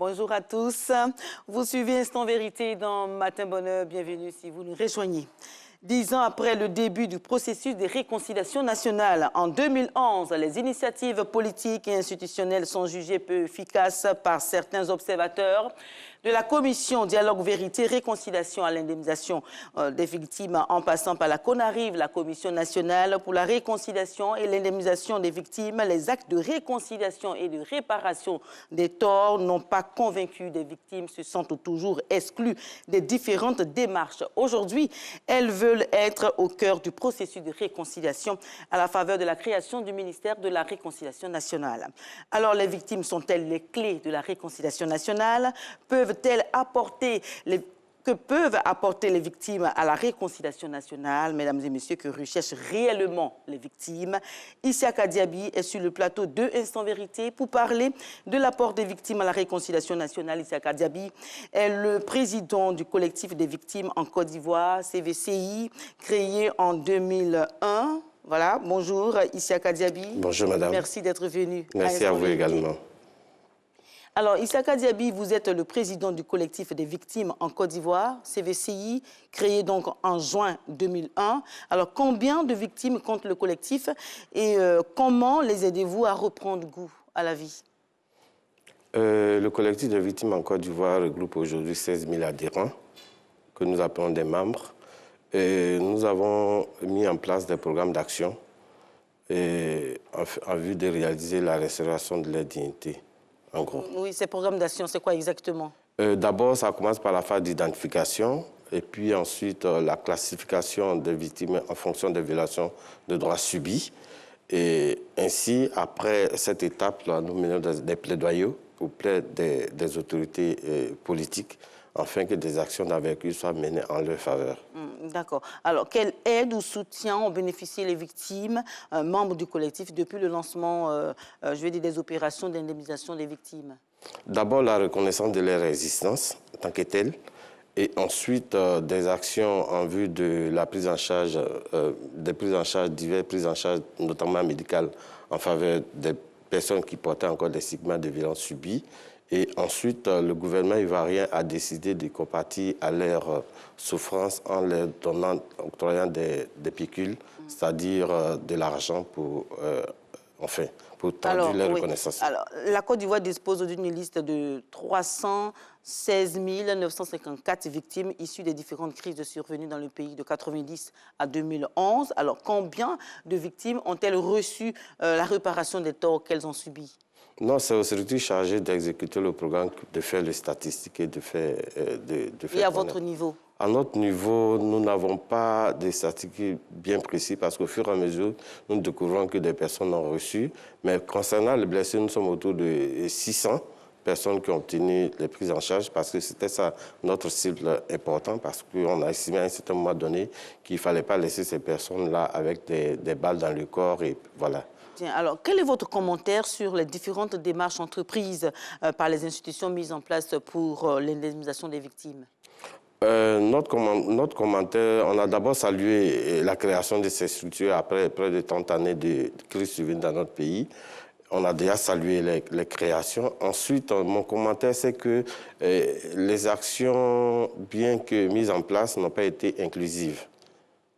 Bonjour à tous. Vous suivez Instant Vérité dans Matin Bonheur. Bienvenue si vous nous rejoignez. 10 ans après le début du processus de réconciliation nationale, en 2011, les initiatives politiques et institutionnelles sont jugées peu efficaces par certains observateurs. De la commission Dialogue, Vérité, Réconciliation à l'indemnisation des victimes, en passant par la CONARIV, la commission nationale pour la réconciliation et l'indemnisation des victimes, les actes de réconciliation et de réparation des torts n'ont pas convaincu des victimes, se sentent toujours exclues des différentes démarches. Aujourd'hui, elles veulent être au cœur du processus de réconciliation à la faveur de la création du ministère de la Réconciliation nationale. Alors, les victimes sont-elles les clés de la réconciliation nationale? Peuvent-elles apporter que peuvent apporter les victimes à la réconciliation nationale, mesdames et messieurs, que recherchent réellement les victimes? Isiaka Diaby est sur le plateau de Instant Vérité pour parler de l'apport des victimes à la réconciliation nationale. Isiaka Diaby est le président du collectif des victimes en Côte d'Ivoire, CVCI, créé en 2001. Voilà, bonjour Isiaka Diaby. Bonjour madame. Merci d'être venu. Merci à vous également. Alors, Isiaka Diaby, vous êtes le président du collectif des victimes en Côte d'Ivoire, CVCI, créé donc en juin 2001. Alors, combien de victimes compte le collectif et comment les aidez-vous à reprendre goût à la vie? Le collectif des victimes en Côte d'Ivoire regroupe aujourd'hui 16 000 adhérents, que nous appelons des membres. Et nous avons mis en place des programmes d'action en vue de réaliser la restauration de leur dignité. En gros. Oui, ces programmes d'action, c'est quoi exactement? D'abord, ça commence par la phase d'identification et puis ensuite la classification des victimes en fonction des violations de droits subis. Et ainsi, après cette étape, là, nous menons des plaidoyers auprès des autorités politiques afin que des actions d'avertissement soient menées en leur faveur. D'accord. Alors, quelle aide ou soutien ont bénéficié les victimes, membres du collectif, depuis le lancement, je vais dire, des opérations d'indemnisation des victimes? D'abord, la reconnaissance de leur résistance en tant que telle, et ensuite des actions en vue de la prise en charge, diverses prises en charge, notamment médicales, en faveur des personnes qui portaient encore des stigmates de violences subies. Et ensuite, le gouvernement ivoirien a décidé de compatir à leur souffrance en leur octroyant des pécules, c'est-à-dire de l'argent pour, pour traduire leur reconnaissance. Alors, la Côte d'Ivoire dispose d'une liste de 316 954 victimes issues des différentes crises survenues dans le pays de 1990 à 2011. Alors, combien de victimes ont-elles reçu la réparation des torts qu'elles ont subis? Non, c'est au service chargé d'exécuter le programme, de faire les statistiques et de faire... Et à votre niveau? À notre niveau, nous n'avons pas de statistiques bien précises parce qu'au fur et à mesure, nous découvrons que des personnes ont reçu. Mais concernant les blessés, nous sommes autour de 600 personnes qui ont obtenu les prises en charge parce que c'était ça notre cible important parce qu'on a estimé à un certain moment donné qu'il ne fallait pas laisser ces personnes-là avec des balles dans le corps et voilà. Alors, quel est votre commentaire sur les différentes démarches entreprises par les institutions mises en place pour l'indemnisation des victimes? Notre commentaire, on a d'abord salué la création de ces structures après près de 30 années de crise survenue dans notre pays. On a déjà salué les créations. Ensuite, mon commentaire, c'est que les actions, bien que mises en place, n'ont pas été inclusives.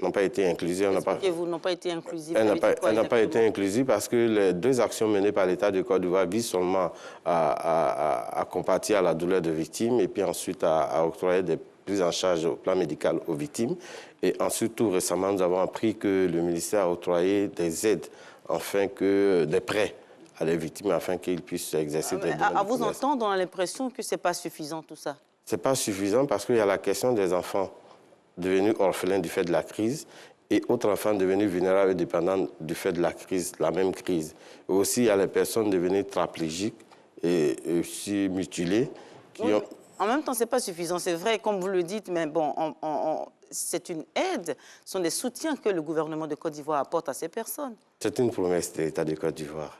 N'ont pas été inclusives. Expliquez-vous, n'ont pas été inclusives. Elle n'a pas été inclusive parce que les deux actions menées par l'État de Côte d'Ivoire visent seulement à compatir à la douleur des victimes et puis ensuite à octroyer des prises en charge au plan médical aux victimes. Et ensuite, tout récemment, nous avons appris que le ministère a octroyé des aides, des prêts à les victimes afin qu'ils puissent exercer des domaines. À vous entendre, on a l'impression que ce n'est pas suffisant tout ça. Ce n'est pas suffisant parce qu'il y a la question des enfants devenus orphelins du fait de la crise et autres enfants devenus vulnérables et dépendants du fait de la crise, la même crise. Et aussi, il y a les personnes devenues tétraplégiques et aussi mutilées qui ont... En même temps, ce n'est pas suffisant. C'est vrai, comme vous le dites, mais bon, c'est une aide, ce sont des soutiens que le gouvernement de Côte d'Ivoire apporte à ces personnes. C'est une promesse de l'État de Côte d'Ivoire.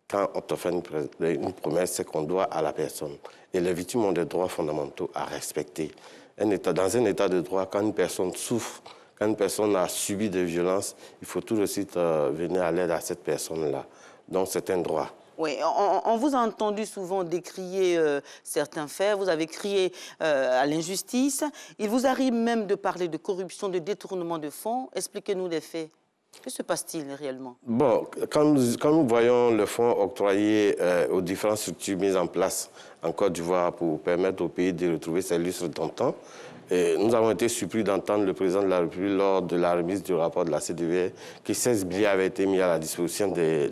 Quand on te fait une promesse, c'est qu'on doit à la personne. Et les victimes ont des droits fondamentaux à respecter. Dans un état de droit, quand une personne souffre, quand une personne a subi des violences, il faut tout de suite venir à l'aide à cette personne-là. Donc c'est un droit. Oui, on vous a entendu souvent décrier certains faits, vous avez crié à l'injustice. Il vous arrive même de parler de corruption, de détournement de fonds. Expliquez-nous les faits. Que se passe-t-il réellement? Bon, quand nous voyons le fonds octroyé aux différentes structures mises en place en Côte d'Ivoire pour permettre au pays de retrouver ses lustres d'antan, nous avons été surpris d'entendre le président de la République lors de la remise du rapport de la CDVR que 16 milliards avaient été mis à la disposition de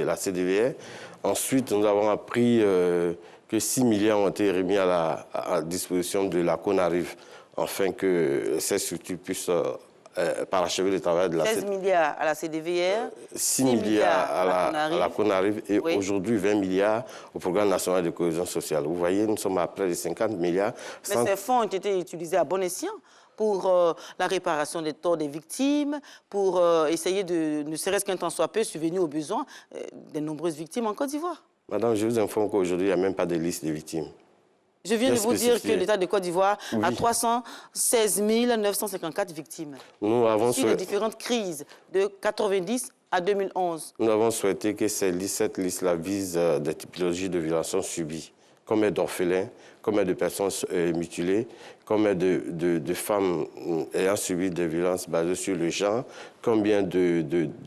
la CDVR. Ensuite, nous avons appris que 6 milliards ont été remis à la disposition de la CONARIV afin que ces structures puissent parachever le travail de la 16 milliards à la CDVR, 6 milliards à la CONARIV et oui. Aujourd'hui 20 milliards au Programme national de cohésion sociale. Vous voyez, nous sommes à près de 50 milliards. Mais ces fonds ont été utilisés à bon escient pour la réparation des torts des victimes, pour essayer de, ne serait-ce qu'un temps soit peu, subvenir aux besoins des nombreuses victimes en Côte d'Ivoire. Madame, je vous informe qu'aujourd'hui, il n'y a même pas de liste de victimes. Je viens de vous dire que l'État de Côte d'Ivoire a 316 954 victimes. Nous avons sur les différentes crises de 90 à 2011. Nous avons souhaité que cette liste-là vise des typologies de violations subies, combien d'orphelins, combien de personnes mutilées, combien de femmes ayant subi des violences basées sur le genre, combien de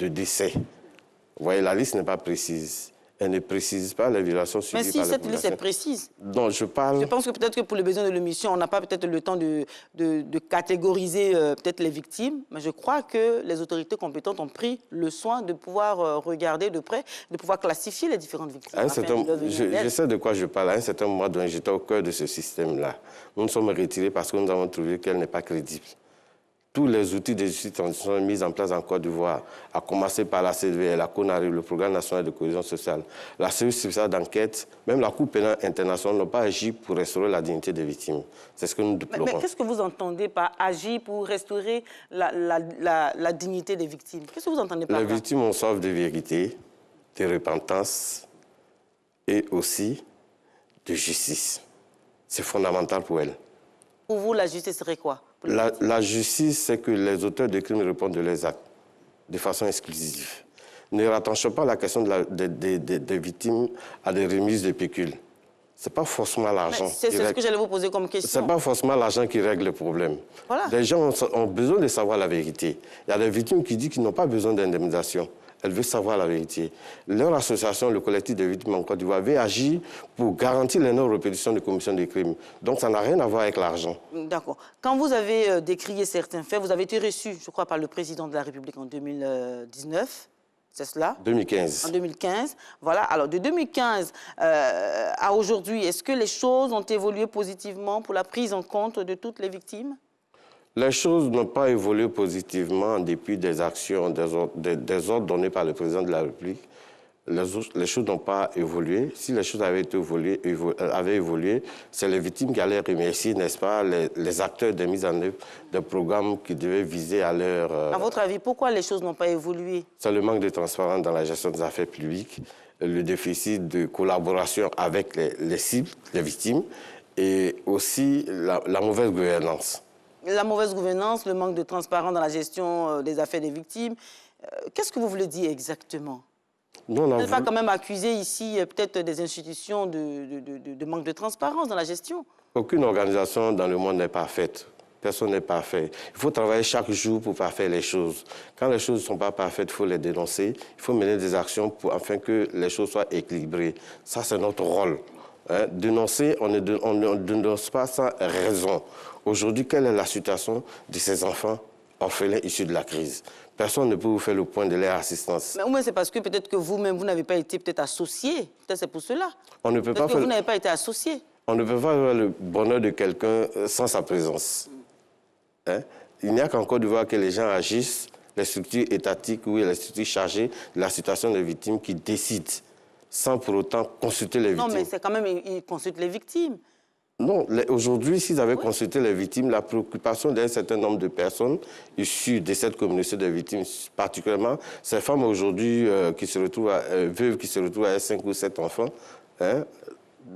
décès. Vous voyez, la liste n'est pas précise. Elle ne précise pas les violations subies par les populations. Mais si cette liste est précise. Non, je parle... Je pense que peut-être que pour les besoins de l'émission, on n'a pas peut-être le temps de catégoriser peut-être les victimes, mais je crois que les autorités compétentes ont pris le soin de pouvoir regarder de près, de pouvoir classifier les différentes victimes. Je sais de quoi je parle. À un certain moment donné, j'étais au cœur de ce système-là. Nous nous sommes retirés parce que nous avons trouvé qu'elle n'est pas crédible. Tous les outils de justice sont mis en place en Côte d'Ivoire, à commencer par la CDVR, la CONARIV, le Programme national de cohésion sociale, la cellule spéciale d'enquête, même la Cour pénale internationale n'ont pas agi pour restaurer la dignité des victimes. C'est ce que nous déplorons. Mais qu'est-ce que vous entendez par agir pour restaurer la dignité des victimes? Qu'est-ce que vous entendez par là? Les victimes ont soif de vérité, de repentance et aussi de justice. C'est fondamental pour elles. Pour vous, la justice serait quoi? La justice, c'est que les auteurs de crimes répondent de leurs actes de façon exclusive. Ne rattachons pas la question des victimes à des remises de pécule. Ce n'est pas forcément l'argent. C'est ce que j'allais vous poser comme question. Ce n'est pas forcément l'argent qui règle le problème. Voilà. Les gens ont besoin de savoir la vérité. Il y a des victimes qui disent qu'ils n'ont pas besoin d'indemnisation. Elles veulent savoir la vérité. Leur association, le collectif des victimes en Côte d'Ivoire, veut agir pour garantir les non-répétitions de commission de crimes. Donc ça n'a rien à voir avec l'argent. D'accord. Quand vous avez décrié certains faits, vous avez été reçu, je crois, par le président de la République en 2019. C'est cela? 2015. En 2015. Voilà. Alors, de 2015 à aujourd'hui, est-ce que les choses ont évolué positivement pour la prise en compte de toutes les victimes? Les choses n'ont pas évolué positivement en dépit des actions, des ordres donnés par le président de la République. Les choses n'ont pas évolué. Si les choses avaient évolué, c'est les victimes qui allaient remercier, n'est-ce pas, les acteurs des mises en œuvre des programmes qui devaient viser à leur... À votre avis, pourquoi les choses n'ont pas évolué? C'est le manque de transparence dans la gestion des affaires publiques, le déficit de collaboration avec les cibles, les victimes, et aussi la mauvaise gouvernance. La mauvaise gouvernance, le manque de transparence dans la gestion des affaires des victimes. Qu'est-ce que vous voulez dire exactement? Vous n'êtes pas quand même accusé ici peut-être des institutions de manque de transparence dans la gestion? Aucune organisation dans le monde n'est parfaite. Personne n'est parfait. Il faut travailler chaque jour pour parfaire les choses. Quand les choses ne sont pas parfaites, il faut les dénoncer. Il faut mener des actions afin que les choses soient équilibrées. Ça, c'est notre rôle. Hein? Dénoncer, on ne dénonce pas sans raison. Aujourd'hui, quelle est la situation de ces enfants orphelins issus de la crise? Personne ne peut vous faire le point de leur assistance. Mais au moins, c'est parce que peut-être que vous-même, vous n'avez pas été peut-être associé. Peut-être c'est pour cela. On ne peut pas faire... vous n'avez pas été associé. On ne peut pas avoir le bonheur de quelqu'un sans sa présence. Hein? Il n'y a qu'en Côte d'Ivoire que les gens agissent, les structures étatiques ou les structures chargées de la situation des victimes qui décident, sans pour autant consulter les victimes. Non, mais c'est quand même, ils consultent les victimes. Non, aujourd'hui, s'ils avaient consulté les victimes, la préoccupation d'un certain nombre de personnes issues de cette communauté de victimes, particulièrement ces femmes aujourd'hui qui se retrouvent veuves, qui se retrouvent avec 5 ou 7 enfants, hein,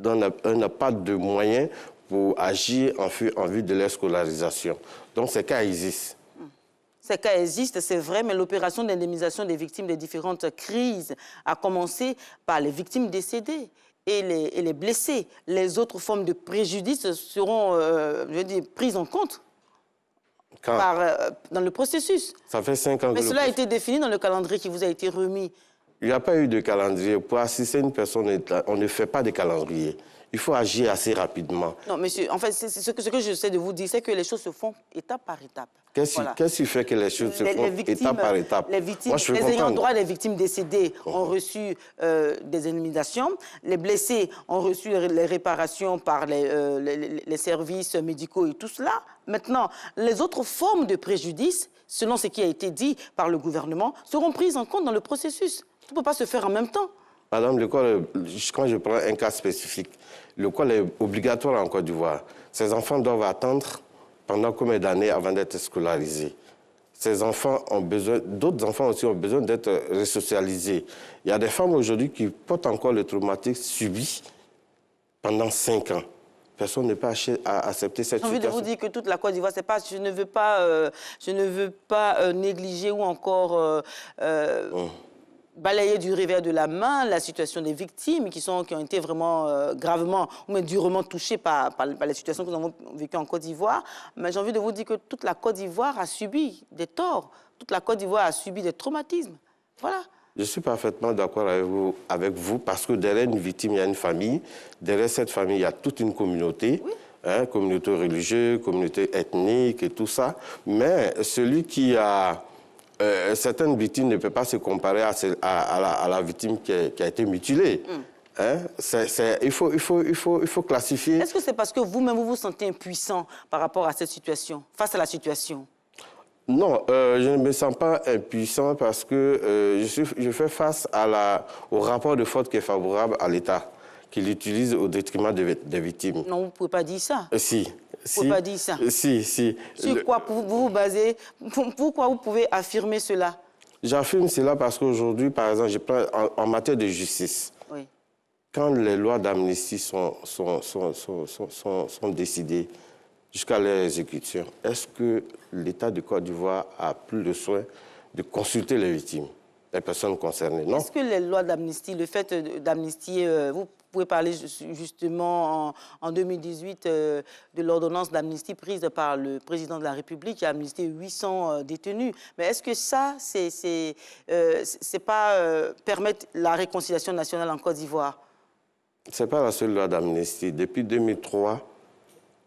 n'a pas de moyens pour agir en vue de leur scolarisation. Donc, ces cas existent. Ces cas existent, c'est vrai, mais l'opération d'indemnisation des victimes des différentes crises a commencé par les victimes décédées et les blessés. Les autres formes de préjudice seront, je veux dire, prises en compte dans le processus. Ça fait 5 ans que... Mais cela a été défini dans le calendrier qui vous a été remis. Il n'y a pas eu de calendrier. Pour assister une personne, on ne fait pas de calendrier. Il faut agir assez rapidement. Non, monsieur, en fait, ce que j'essaie de vous dire, c'est que les choses se font étape par étape. Qu'est-ce qui fait que les choses se font étape par étape? Les victimes, les ayants droit des victimes décédées ont reçu des indemnisations. Les blessés ont reçu les réparations par les services médicaux et tout cela. Maintenant, les autres formes de préjudice, selon ce qui a été dit par le gouvernement, seront prises en compte dans le processus. Tout ne peut pas se faire en même temps. Madame, quand je prends un cas spécifique, l'école est obligatoire en Côte d'Ivoire. Ces enfants doivent attendre pendant combien d'années avant d'être scolarisés? Ces enfants ont besoin, d'autres enfants aussi ont besoin d'être resocialisés. Il y a des femmes aujourd'hui qui portent encore le traumatisme subi pendant 5 ans. Personne n'est pas accepter cette situation. J'ai envie de vous dire que toute la Côte d'Ivoire, c'est pas, je ne veux pas négliger ou encore balayer du revers de la main la situation des victimes qui ont été vraiment gravement ou même durement touchées par les situations que nous avons vécues en Côte d'Ivoire. Mais j'ai envie de vous dire que toute la Côte d'Ivoire a subi des torts. Toute la Côte d'Ivoire a subi des traumatismes. Voilà. Je suis parfaitement d'accord avec vous parce que derrière une victime, il y a une famille. Derrière cette famille, il y a toute une communauté. Oui. Hein, communauté religieuse, communauté ethnique et tout ça. Mais celui qui a... certaines victimes ne peuvent pas se comparer à la victime qui a été mutilée. Hein? Il faut classifier. Est-ce que c'est parce que vous-même, vous vous sentez impuissant par rapport à cette situation, face à la situation? Non, je ne me sens pas impuissant parce que je fais face au rapport de force qui est favorable à l'État, qui l'utilise au détriment des victimes. Non, vous ne pouvez pas dire ça. Si. Vous ne pouvez pas dire ça. Si. Sur quoi vous vous basez? Pourquoi vous pouvez affirmer cela? J'affirme cela parce qu'aujourd'hui, par exemple, je prends en matière de justice. Oui. Quand les lois d'amnistie sont décidées jusqu'à leur exécution, est-ce que l'État de Côte d'Ivoire a plus le soin de consulter les victimes, les personnes concernées? Non. Est-ce que les lois d'amnistie, le fait d'amnistier, vous pouvez parler justement en 2018 de l'ordonnance d'amnistie prise par le président de la République qui a amnistié 800 détenus. Mais est-ce que ça, c'est pas permettre la réconciliation nationale en Côte d'Ivoire? Ce n'est pas la seule loi d'amnistie. Depuis 2003,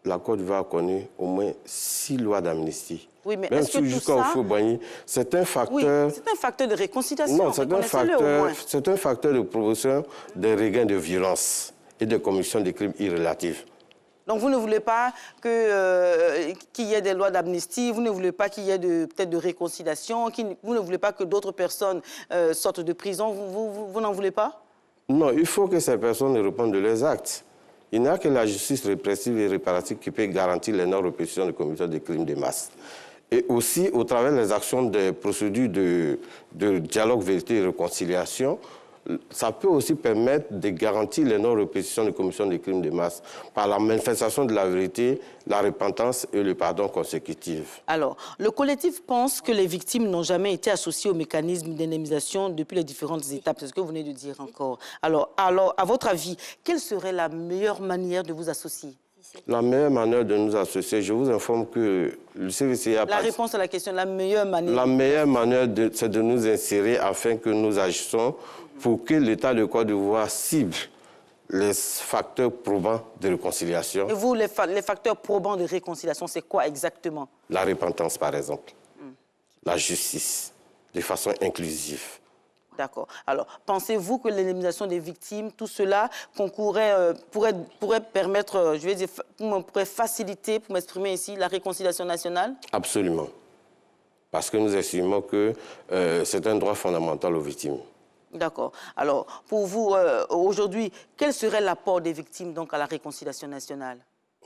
la Côte d'Ivoire a connu au moins 6 lois d'amnistie. Oui, mais est-ce que jusqu'à Houphouët-Boigny, c'est un facteur... Oui, c'est un facteur de réconciliation. Non, c'est un facteur de promotion des regains de violence et de commission de crimes irrélatifs. Donc vous ne voulez pas qu'il y ait des lois d'amnistie, vous ne voulez pas qu'il y ait peut-être de réconciliation, vous ne voulez pas que d'autres personnes sortent de prison, vous n'en voulez pas? Non, il faut que ces personnes répondent de leurs actes. Il n'y a que la justice répressive et réparative qui peut garantir les non-répétitions de commission de crimes de masse. Et aussi, au travers des actions des procédures de dialogue, vérité et réconciliation, ça peut aussi permettre de garantir les non-répétitions de commission de crimes de masse par la manifestation de la vérité, la repentance et le pardon consécutif. Alors, le collectif pense que les victimes n'ont jamais été associées au mécanisme d'indemnisation depuis les différentes étapes. C'est ce que vous venez de dire encore. Alors, à votre avis, quelle serait la meilleure manière de vous associer? La meilleure manière de nous associer, je vous informe que le CVCA... La réponse à la question, la meilleure manière... La meilleure manière, c'est de nous insérer afin que nous agissons pour que l'État de Côte d'Ivoire cible les facteurs probants de réconciliation. Et vous, les facteurs probants de réconciliation, c'est quoi exactement? La repentance, par exemple. La justice, de façon inclusive. D'accord. Alors, pensez-vous que l'indemnisation des victimes, tout cela pourrait permettre, je vais dire, pourrait faciliter, pour m'exprimer ici, la réconciliation nationale? Absolument. Parce que nous estimons que c'est un droit fondamental aux victimes. D'accord. Alors, pour vous, aujourd'hui, quel serait l'apport des victimes donc, à la réconciliation nationale?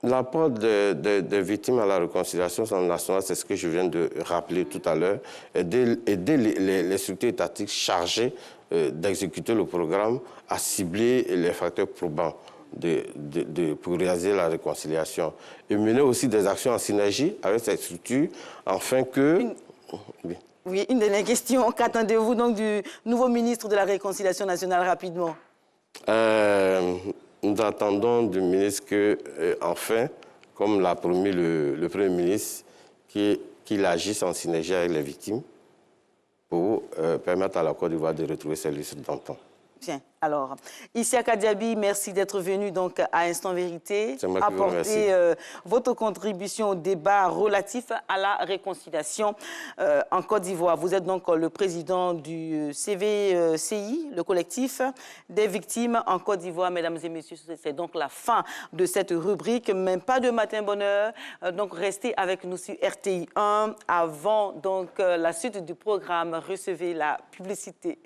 L'apport des victimes à la réconciliation nationale, c'est ce que je viens de rappeler tout à l'heure, aider les structures étatiques chargées d'exécuter le programme à cibler les facteurs probants pour réaliser la réconciliation. Et mener aussi des actions en synergie avec ces structures afin que... Oui. Oui, une dernière question. Qu'attendez-vous donc du nouveau ministre de la Réconciliation nationale rapidement? Nous attendons du ministre que, enfin, comme l'a promis le Premier ministre, qu'il agisse en synergie avec les victimes pour permettre à la Côte d'Ivoire de retrouver ses lustres d'antan. Bien. Alors, Isiaka Diaby, merci d'être venu donc à Instant Vérité, C'est moi qui vous remercie. apporter votre contribution au débat relatif à la réconciliation en Côte d'Ivoire. Vous êtes donc le président du CVCI, le collectif des victimes en Côte d'Ivoire. Mesdames et messieurs, c'est donc la fin de cette rubrique, même pas de matin bonheur. Donc, restez avec nous sur RTI 1. Avant donc la suite du programme, recevez la publicité.